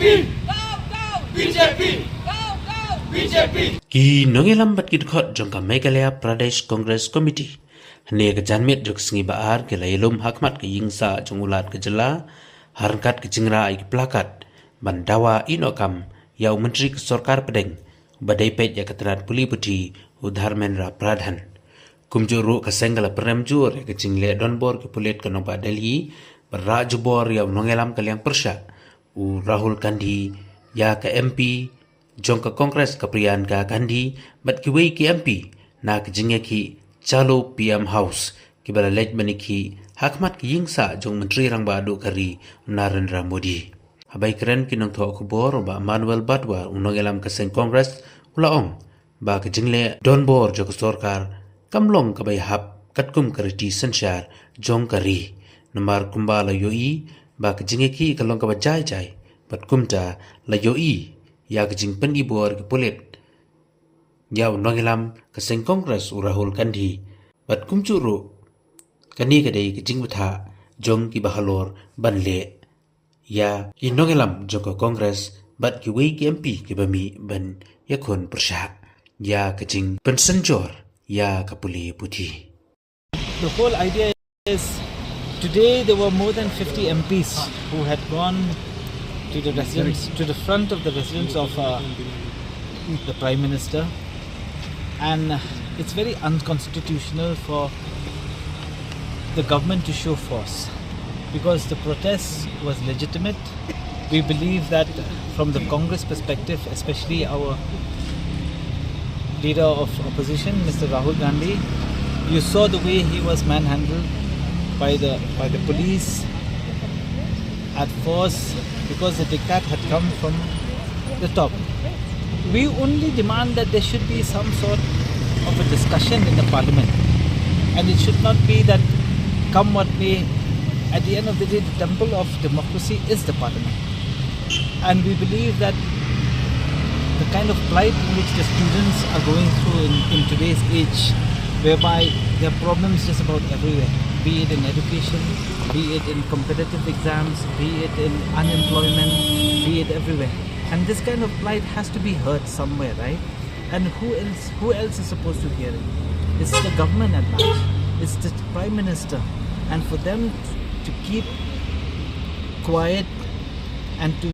Ki Nongialam Congress jongka Meghalaya Pradesh Congress Committee hne ke janmit jok singi baar ke lailum khmat ke yingsa jongulat ke jela harkat ke jingra ai placard bandawa inokam yau menteri ke sarkar pedeng badai pet ya ketrat puli puti udhar menra pradhan kumjuru ke senggala peremjur ke jingle donbor ke pulit ke nompa Delhi berrajubor yau Nongialam ke liang persya u Rahul Gandhi ya ke MP jongka Kongres keprian ka Gandhi bat kiwei ki MP na ke jinge ki Chalo PM House ki bala lej maniki hakmat ki yingsa jong menteri rang badu kari Narendra Modi habai keren ki nong tho kubor ba Manuel Badwa Nongialam Kaseng Congress ulaong ba ke jingle donbor jok sarkar kamlong ka bai hap katkum kariti sanshar jong kari namar kumbala yoi ba ke jinge ki kalong ka bajai jai bat kumta la yoi ya ke jing pen ibor ke pulit yau Nongialam Kaseng Congress Rahul Gandhi bat kumcuru kani kadai ke jing betha jong ki bahalor banle ya ki Nongialam joko Congress bat ki wei ki MP ki bami ban yakon persya ya ke jing pen senjor ya ke puli puti. The whole idea is today there were more than 50 MPs who had gone to the residence, to the front of the residence of the Prime Minister, and it's very unconstitutional for the government to show force because the protest was legitimate. We believe that from the Congress perspective, especially our leader of opposition, Mr. Rahul Gandhi, you saw the way he was manhandled by the police at force because the diktat had come from the top. We only demand that there should be some sort of a discussion in the parliament, and it should not be that come what may, at the end of the day the temple of democracy is the parliament, and we believe that the kind of plight in which the students are going through in today's age, whereby there are problems just about everywhere, be it in education, be it in competitive exams, be it in unemployment, be it everywhere. And this kind of plight has to be heard somewhere, right? And who else is supposed to hear it? It's the government at large. It's the Prime Minister. And for them to keep quiet and to